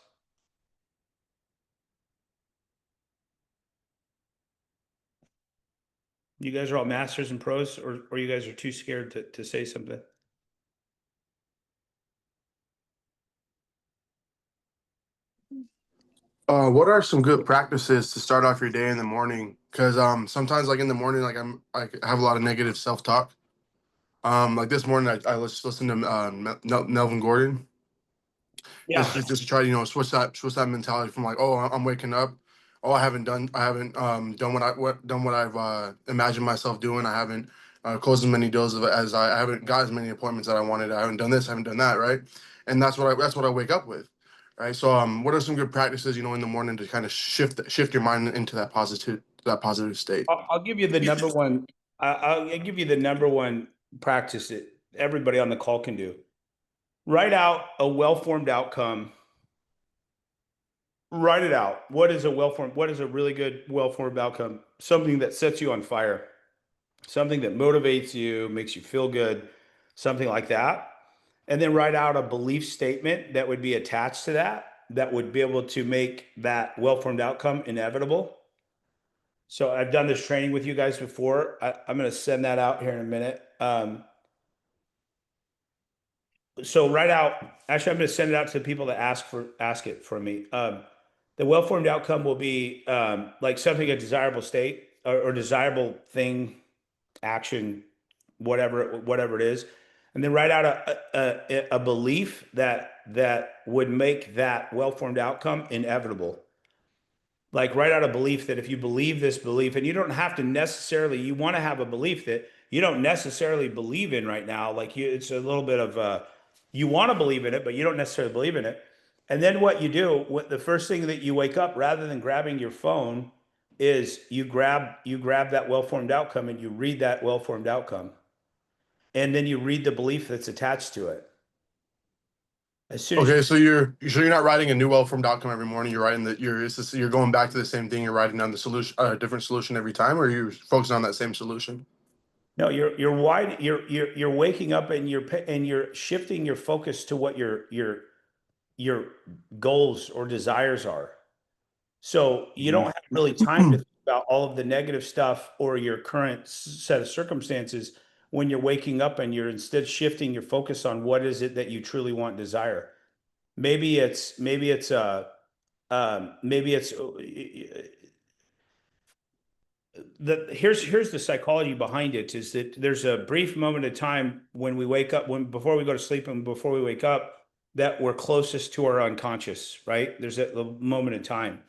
S1: You guys are all masters and pros, or you guys are too scared to say something?
S2: What are some good practices to start off your day in the morning? Because sometimes like in the morning, like I have a lot of negative self talk. Like this morning, I just listened to Melvin Gordon.
S1: Yeah.
S2: Just to try to switch that mentality from like, oh, I'm waking up, oh, I haven't done what I've imagined myself doing. I haven't closed as many deals as I haven't got as many appointments that I wanted. I haven't done this, I haven't done that, right? And that's what I wake up with, right? So what are some good practices in the morning to kind of shift your mind into that positive state?
S1: I'll give you the number one. I'll give you the number one practice that everybody on the call can do. Write out a well-formed outcome. Write it out. What is a really good well-formed outcome? Something that sets you on fire, something that motivates you, makes you feel good, something like that. And then write out a belief statement that would be attached to that would be able to make that well-formed outcome inevitable. So I've done this training with you guys before. I'm going to send that out here in a minute. So write out, actually, I'm going to send it out to the people that ask it from me. The well-formed outcome will be like something, a desirable state or desirable thing, action, whatever it is. And then write out a belief that would make that well-formed outcome inevitable. Like, write out a belief that if you believe this belief, and you don't have to necessarily, you want to have a belief that you don't necessarily believe in right now. Like, it's a little bit of you want to believe in it, but you don't necessarily believe in it. And then what you do, the first thing that you wake up, rather than grabbing your phone, is you grab that well-formed outcome and you read that well-formed outcome. and then you read the belief that's attached to it. As soon as
S2: Okay, so you're not writing a new well-formed outcome every morning. You're writing that you're going back to the same thing. You're writing down the solution, a different solution every time, or you're focusing on that same solution.
S1: no, you're waking up and you're shifting your focus to what your goals or desires are. So you don't have really time to think about all of the negative stuff or your current set of circumstances when you're waking up, and you're instead shifting your focus on what is it that you truly want and desire. Maybe it's maybe it's here's the psychology behind it, is that there's a brief moment of time when we wake up, when before we go to sleep and before we wake up, that we're closest to our unconscious, right? There's a moment in time.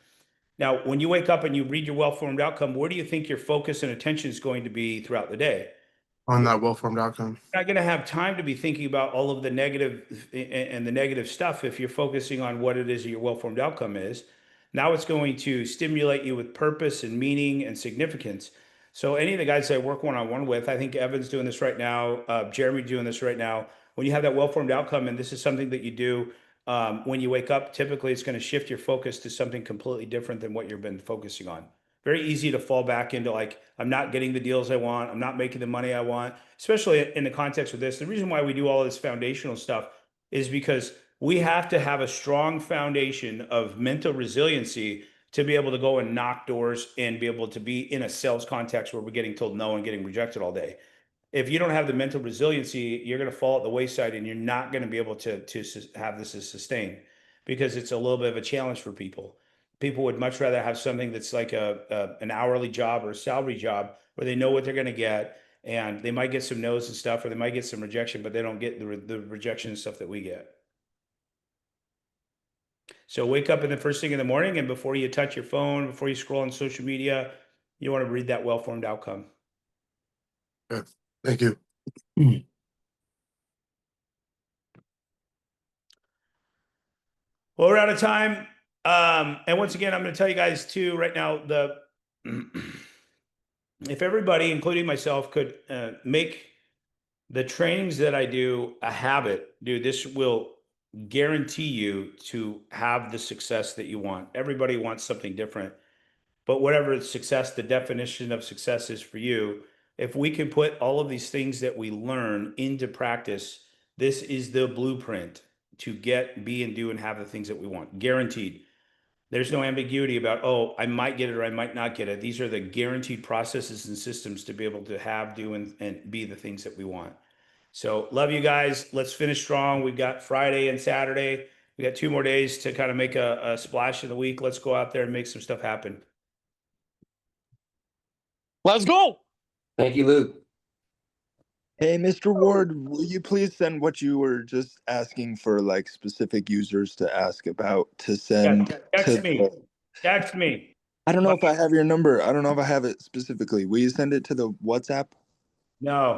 S1: Now, when you wake up and you read your well-formed outcome, where do you think your focus and attention is going to be throughout the day?
S2: On that well-formed outcome.
S1: You're not going to have time to be thinking about all of the negative and the negative stuff if you're focusing on what it is your well-formed outcome is. Now it's going to stimulate you with purpose and meaning and significance. So any of the guys I work one-on-one with, I think Evan's doing this right now, Jeremy doing this right now. When you have that well-formed outcome, and this is something that you do when you wake up, typically it's going to shift your focus to something completely different than what you've been focusing on. Very easy to fall back into, like, I'm not getting the deals I want, I'm not making the money I want, especially in the context of this. The reason why we do all of this foundational stuff is because we have to have a strong foundation of mental resiliency to be able to go and knock doors and be able to be in a sales context where we're getting told no and getting rejected all day. If you don't have the mental resiliency, you're going to fall at the wayside, and you're not going to be able to have this as sustain, because it's a little bit of a challenge for people. People would much rather have something that's like an hourly job or a salary job where they know what they're going to get, and they might get some no's and stuff, or they might get some rejection, but they don't get the rejection and stuff that we get. So wake up in the first thing in the morning, and before you touch your phone, before you scroll on social media, you want to read that well-formed outcome.
S2: Yeah. Thank you.
S1: Well, we're out of time. And once again, I'm going to tell you guys too right now, if everybody, including myself, could make the trainings that I do a habit, dude, this will guarantee you to have the success that you want. Everybody wants something different, but whatever success, the definition of success is for you, if we can put all of these things that we learn into practice, this is the blueprint to get, be, and do and have the things that we want. Guaranteed. There's no ambiguity about, oh, I might get it or I might not get it. These are the guaranteed processes and systems to be able to have, do, and be the things that we want. So love you guys. Let's finish strong. We've got Friday and Saturday. We got 2 more days to kind of make a splash in the week. Let's go out there and make some stuff happen.
S3: Let's go.
S4: Thank you, Luke.
S5: Hey, Mr. Ward, will you please send what you were just asking for, like, specific users to ask about, to send
S1: Text me. Text me.
S5: I don't know if I have your number. I don't know if I have it specifically. Will you send it to the WhatsApp?
S1: No.